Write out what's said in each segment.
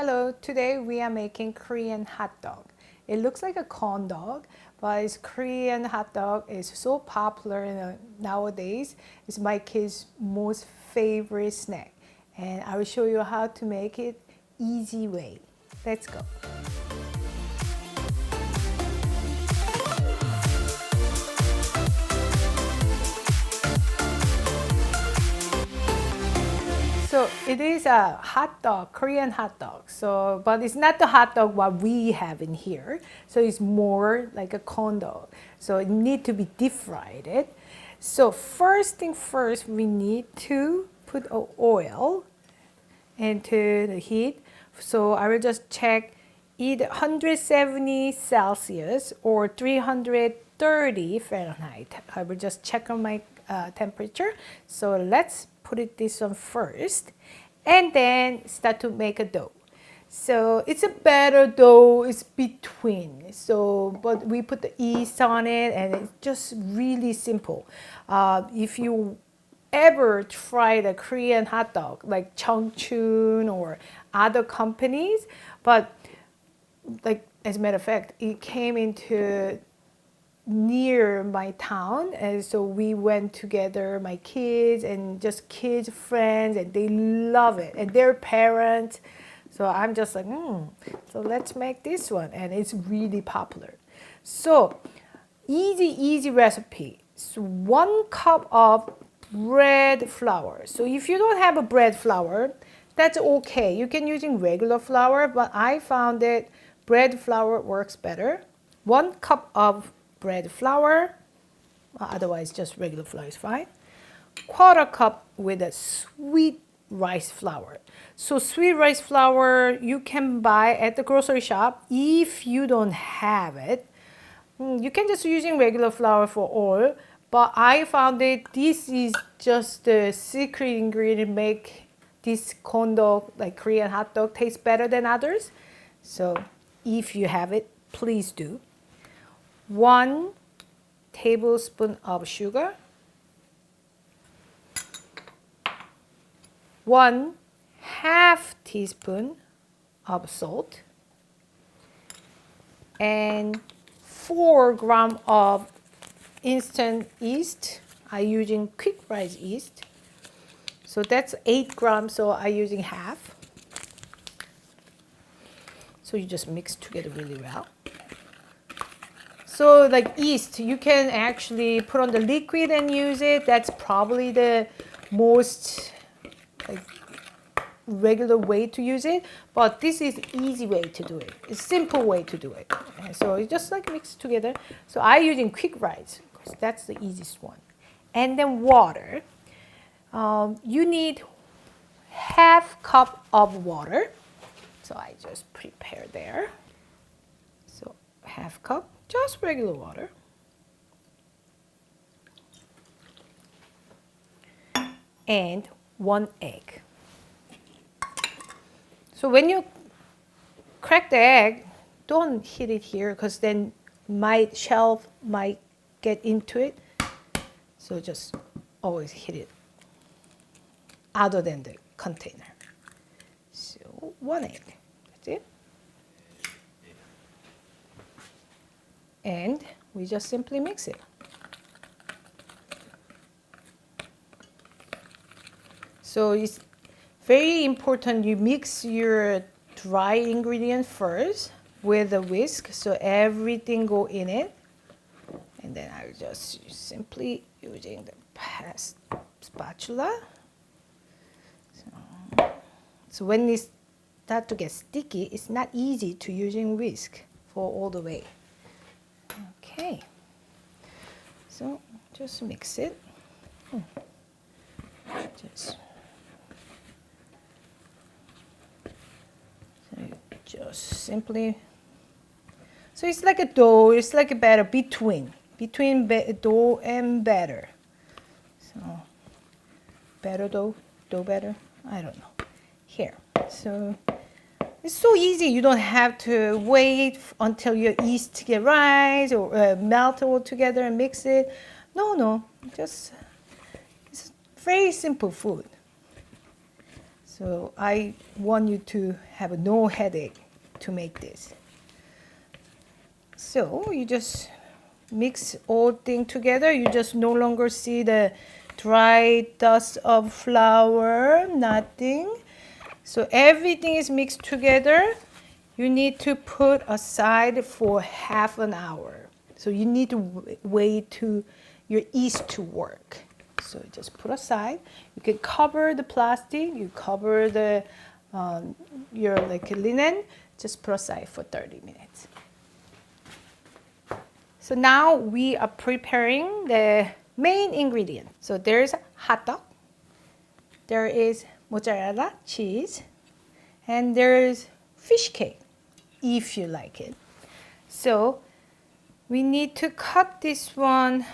Hello, today we are making Korean hot dog. It looks like a corn dog, but it's Korean hot dog is so popular nowadays. It's my kids' most favorite snack. And I will show you how to make it easy way. Let's go. So it is a hot dog, Korean hot dog. So, but it's not the hot dog what we have in here. So it's more like a corn dog. So it need to be deep fried. So first thing first, we need to put oil into the heat. So I will just check either 170 Celsius or 330 Fahrenheit. I will just check on my temperature. So let's put this on first and then start to make a dough. So it's a better dough, it's between. So, but we put the yeast on it and it's just really simple. If you ever try the Korean hot dog like Chungchun or other companies, but like as a matter of fact, it came into near my town, and so we went together, my kids and just kids friends, and they love it and their parents. So I'm just like so let's make this one, and it's really popular. So easy recipe. So 1 cup of bread flour. So if you don't have a bread flour, that's okay, you can using regular flour, but I found that bread flour works better. 1 cup of bread flour, otherwise just regular flour is fine. 1/4 cup with a sweet rice flour. So sweet rice flour you can buy at the grocery shop. If you don't have it, you can just using regular flour for all. But I found that this is just the secret ingredient make this corn dog, like Korean hot dog, taste better than others. So if you have it, please do. 1 tablespoon of sugar, 1/2 teaspoon of salt, and 4 grams of instant yeast. I'm using quick rise yeast. So that's 8 grams, so I'm using half. So you just mix together really well. So like yeast, you can actually put on the liquid and use it. That's probably the most like regular way to use it. But this is easy way to do it. It's simple way to do it. And so you just like mix together. So I'm using quick rise because that's the easiest one. And then water. You need 1/2 cup of water. So I just prepare there. So 1/2 cup. Just regular water. And 1 egg. So when you crack the egg, don't hit it here because then shell might get into it. So just always hit it other than the container. So 1 egg. That's it. And we just simply mix it. So it's very important you mix your dry ingredient first with a whisk so everything go in it. And then I just simply using the spatula. So when it start to get sticky, it's not easy to using whisk for all the way. Okay, so just mix it. Just simply. So it's like a dough. It's like a batter between dough and batter. So batter dough batter. I don't know. Here. So. It's so easy. You don't have to wait until your yeast get rise or melt all together and mix it. No, just it's very simple food. So I want you to have no headache to make this. So you just mix all things together. You just no longer see the dry dust of flour, nothing. So everything is mixed together. You need to put aside for half an hour. So you need to wait to your yeast to work. So just put aside. You can cover the plastic. You cover the your like linen. Just put aside for 30 minutes. So now we are preparing the main ingredient. So there's hot dog, there is mozzarella cheese, and there's fish cake, if you like it. So we need to cut this one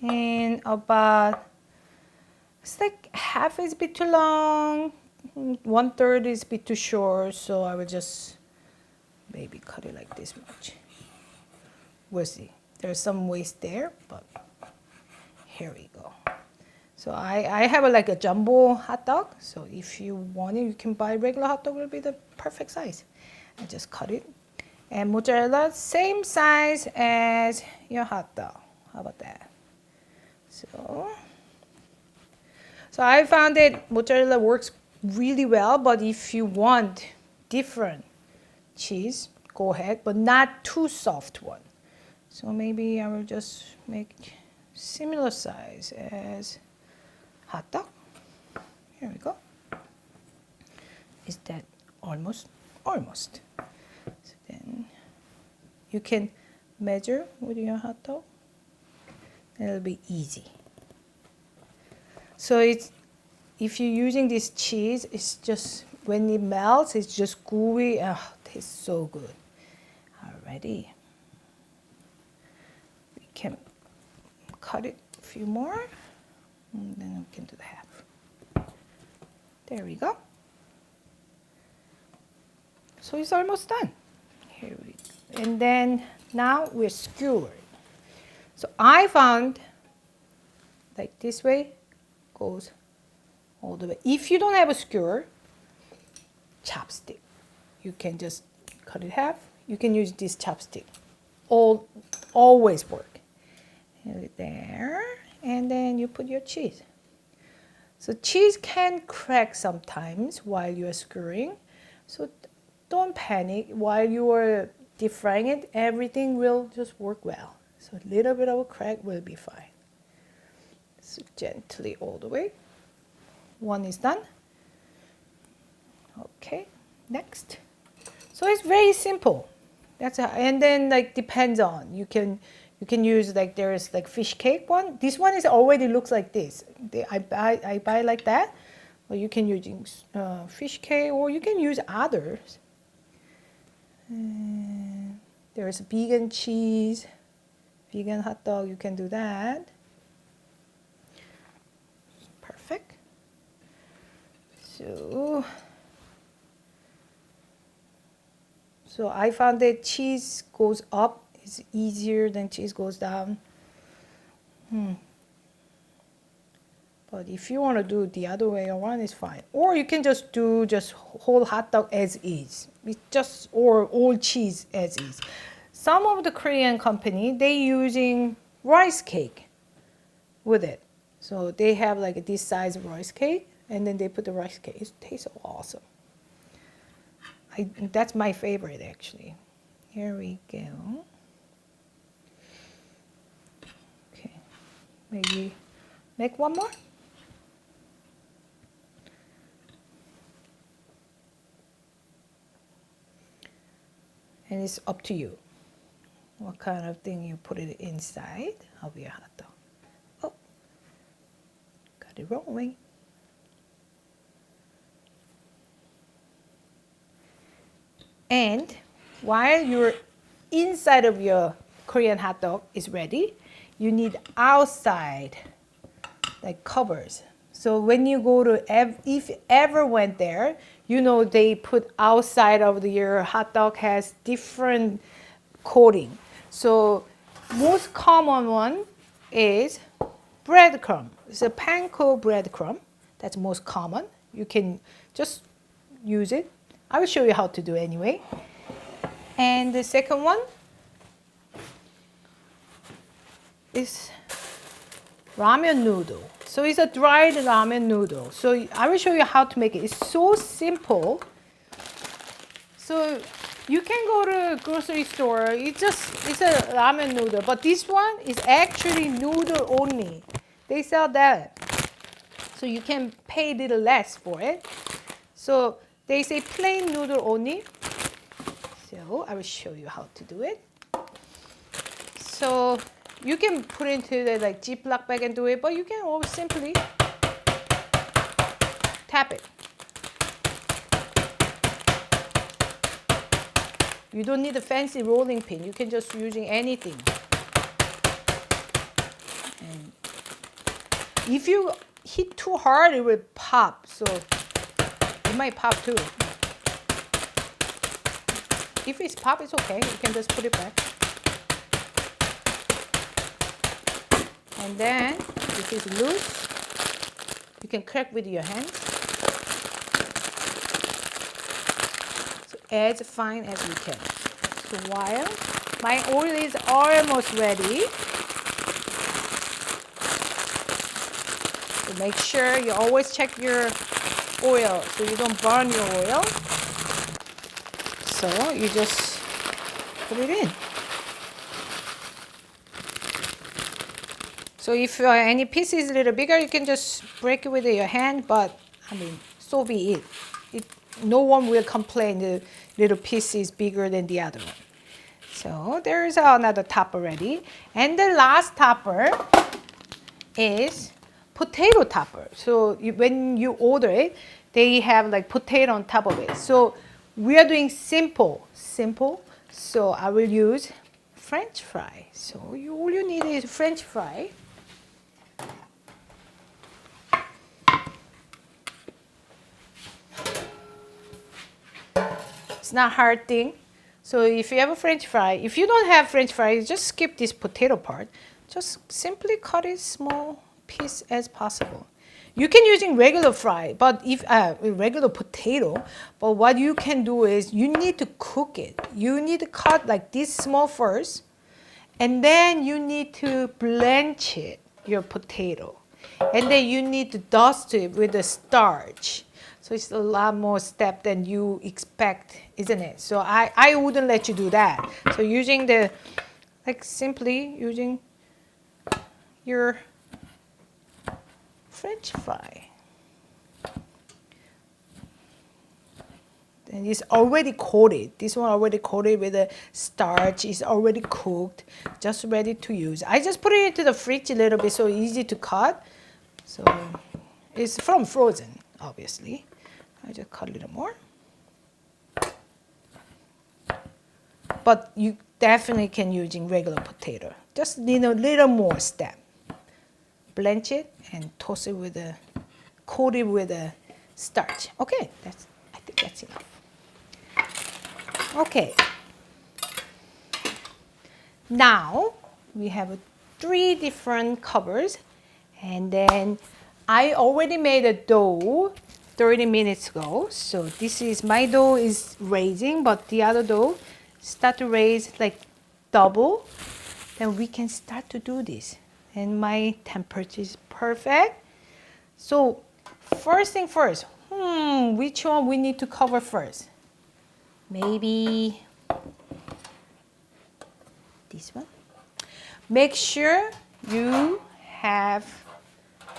in about, it's like half is a bit too long, 1/3 is a bit too short, so I will just maybe cut it like this much. We'll see. There's some waste there, but here we go. So I have like a jumbo hot dog. So if you want it, you can buy regular hot dog, will be the perfect size. I just cut it. And mozzarella, same size as your hot dog. How about that? So I found that mozzarella works really well, but if you want different cheese, go ahead, but not too soft one. So maybe I will just make similar size as hot dog. Here we go. Is that almost? Almost. So then you can measure with your hot dog. It'll be easy. So it's, if you're using this cheese, it's just, when it melts, it's just gooey. Oh, it tastes so good. Alrighty. Can cut it a few more, and then we can do the half. There we go. So it's almost done. Here we go. And then now we're skewering. So I found like this way goes all the way. If you don't have a skewer, chopstick. You can just cut it half. You can use this chopstick. Always work. There, and then you put your cheese. So cheese can crack sometimes while you are skewering, so don't panic. While you are deep frying it, everything will just work well. So a little bit of a crack will be fine. So gently all the way. One is done. Okay, next. So it's very simple. That's how, and then like depends on, you can use like, there's like fish cake one. This one is already looks like this. I buy like that. Or you can use fish cake, or you can use others. There's vegan cheese, vegan hot dog. You can do that. Perfect. So I found that cheese goes up is easier than cheese goes down. But if you want to do it the other way around, it's fine. Or you can just do just whole hot dog as is. It's just, or all cheese as is. Some of the Korean company, they using rice cake with it. So they have like this size of rice cake, and then they put the rice cake. It tastes awesome. That's my favorite actually. Here we go. Okay, maybe make one more. And it's up to you what kind of thing you put it inside of your hot dog. Oh, got it wrong way. And while your inside of your Korean hot dog is ready, you need outside like covers. So when you go to, if you ever went there, you know they put outside of your hot dog has different coating. So most common one is breadcrumb. It's a panko breadcrumb. That's most common. You can just use it. I will show you how to do it anyway. And the second one is ramen noodle. So it's a dried ramen noodle. So I will show you how to make it. It's so simple. So you can go to grocery store. It's a ramen noodle, but this one is actually noodle only. They sell that. So you can pay a little less for it. So they say plain noodle only. So I will show you how to do it. So you can put it into the like Ziploc bag and do it, but you can always simply tap it. You don't need a fancy rolling pin. You can just using anything. And if you hit too hard, it will pop. So it might pop too. If it's pop, it's okay. You can just put it back. And then if it's loose, you can crack with your hands. So as fine as you can. So while my oil is almost ready, so make sure you always check your oil so you don't burn your oil. So you just put it in. So if any piece is a little bigger, you can just break it with your hand, but I mean, so be it. No one will complain the little piece is bigger than the other one. So there's another topper ready. And the last topper is potato topper. So when you order it, they have like potato on top of it. So we are doing simple. So I will use French fry. So all you need is French fry. It's not a hard thing. So if you have a French fry, if you don't have French fries, just skip this potato part. Just simply cut it small piece as possible. You can using regular fry, but if regular potato, but what you can do is you need to cook it. You need to cut like this small first, and then you need to blanch it, your potato. And then you need to dust it with the starch. So it's a lot more step than you expect, isn't it? So I wouldn't let you do that. So using the, like simply using your French fry. And it's already coated. This one already coated with the starch. It's already cooked, just ready to use. I just put it into the fridge a little bit so easy to cut. So it's from frozen, obviously. I just cut a little more. But you definitely can using regular potato. Just need a little more step. Blanch it and toss it with a, coat it with a starch. Okay, I think that's enough. Okay. Now we have 3 different covers, and then I already made a dough 30 minutes ago. So this is my dough is raising, but the other dough start to raise like double. Then we can start to do this. And my temperature is perfect. So first thing first, which one we need to cover first? Maybe this one. Make sure you have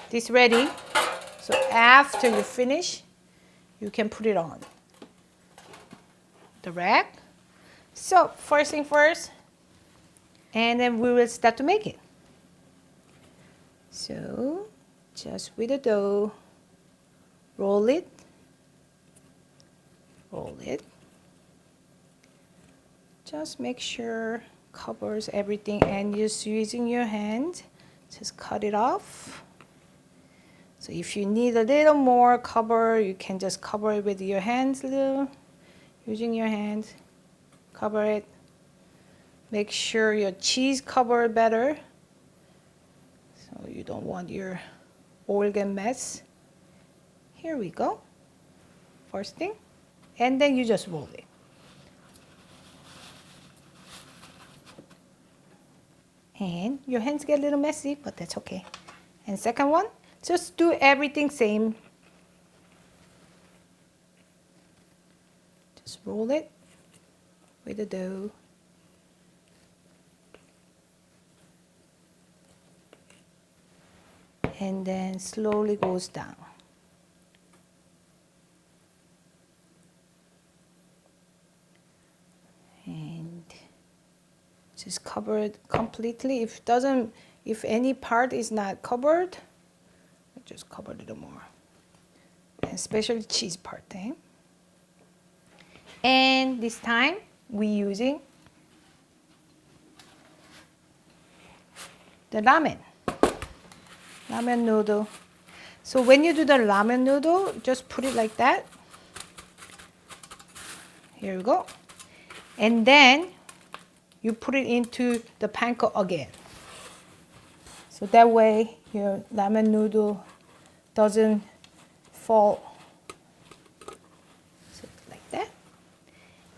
this ready. So after you finish, you can put it on the rack. So first thing first, and then we will start to make it. So just with the dough, roll it, just make sure covers everything, and just using your hand, just cut it off. So if you need a little more cover, you can just cover it with your hands a little, using your hands, cover it. Make sure your cheese cover better, so you don't want your organ mess. Here we go. first thing, and then you just roll it. And your hands get a little messy, but that's okay. And second one, just do everything same. Just roll it with the dough. And then slowly goes down. And just cover it completely. If any part is not covered, just cover a little more. And especially cheese part thing. And this time we're using the ramen noodle. So when you do the ramen noodle, just put it like that. Here we go. And then you put it into the panko again. So that way your ramen noodle doesn't fall. So like that.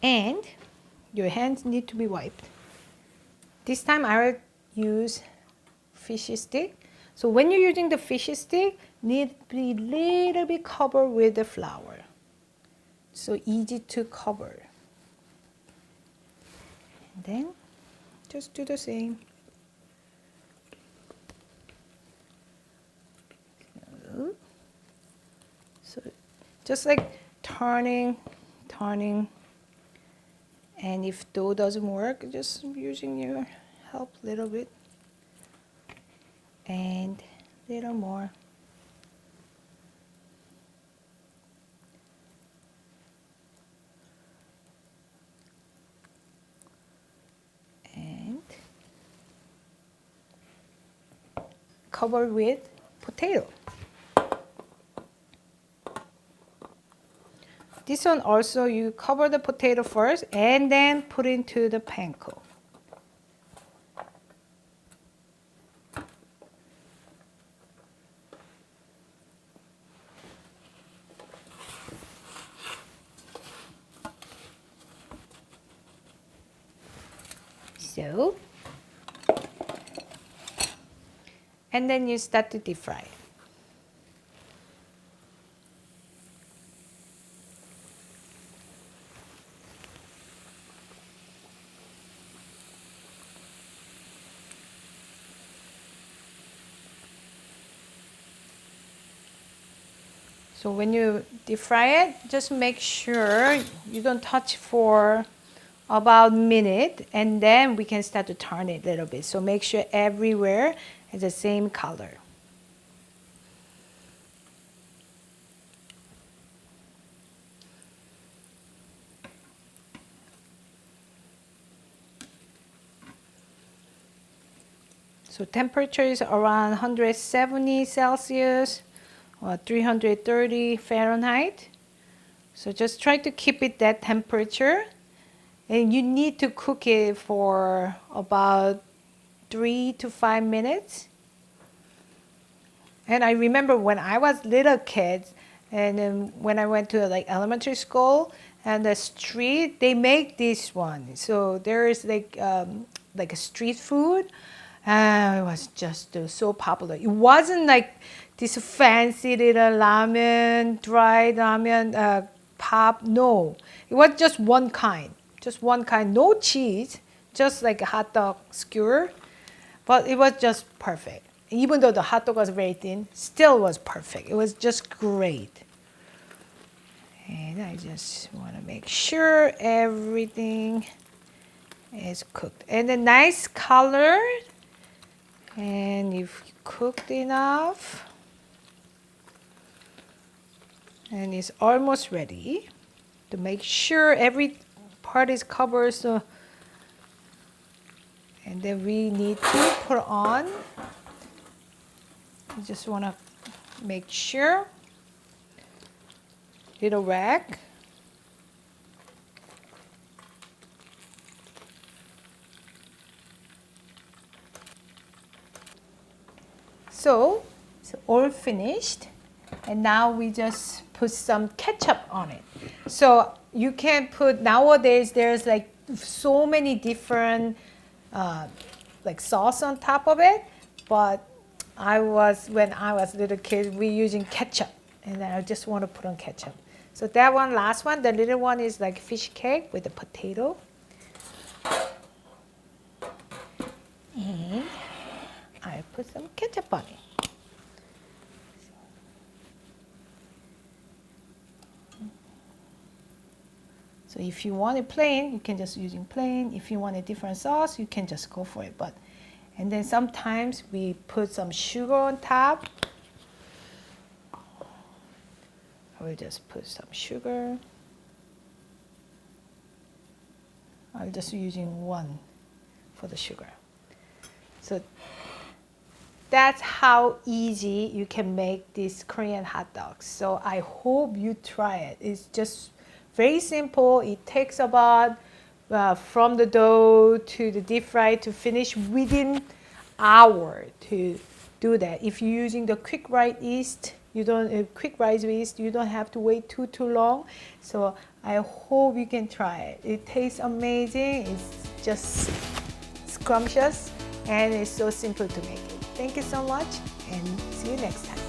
And your hands need to be wiped. This time I will use fish stick. So when you're using the fish stick, need to be a little bit covered with the flour. So easy to cover. And then just do the same. So just like turning. And if dough doesn't work, just using your help a little bit. And a little more. And cover with potato. This one also, you cover the potato first and then put into the panko. So, and then you start to deep fry it. So when you deep fry it, just make sure you don't touch for about a minute, and then we can start to turn it a little bit. So make sure everywhere is the same color. So temperature is around 170 Celsius or 330 Fahrenheit. So just try to keep it that temperature. And you need to cook it for about 3 to 5 minutes. And I remember when I was little kids, and then when I went to like elementary school, and the street, they make this one. So there is like a street food. It was just so popular. It wasn't like this fancy little ramen, dried ramen, pop. No, it was just one kind. Just one kind, no cheese, just like a hot dog skewer. But it was just perfect. Even though the hot dog was very thin, still was perfect. It was just great. And I just want to make sure everything is cooked. And a nice color. And if you cooked enough, and it's almost ready, to make sure every part is covered. So, and then we need to put on. You just want to make sure. Little rag. So it's all finished. And now we just put some ketchup on it. So you can put, nowadays there's like so many different like sauce on top of it, but when I was a little kid, we using ketchup, and I just want to put on ketchup. So that one, last one, the little one is like fish cake with a potato. And I put some ketchup on it. So if you want it plain, you can just using plain. If you want a different sauce, you can just go for it. And then sometimes we put some sugar on top. I will just put some sugar. I'm just using one for the sugar. So that's how easy you can make these Korean hot dogs. So I hope you try it. It's just very simple. It takes about from the dough to the deep fry to finish within hour to do that. If you're using the quick rice yeast, you don't have to wait too long. So I hope you can try it. It tastes amazing. It's just scrumptious, and it's so simple to make it. Thank you so much, and see you next time.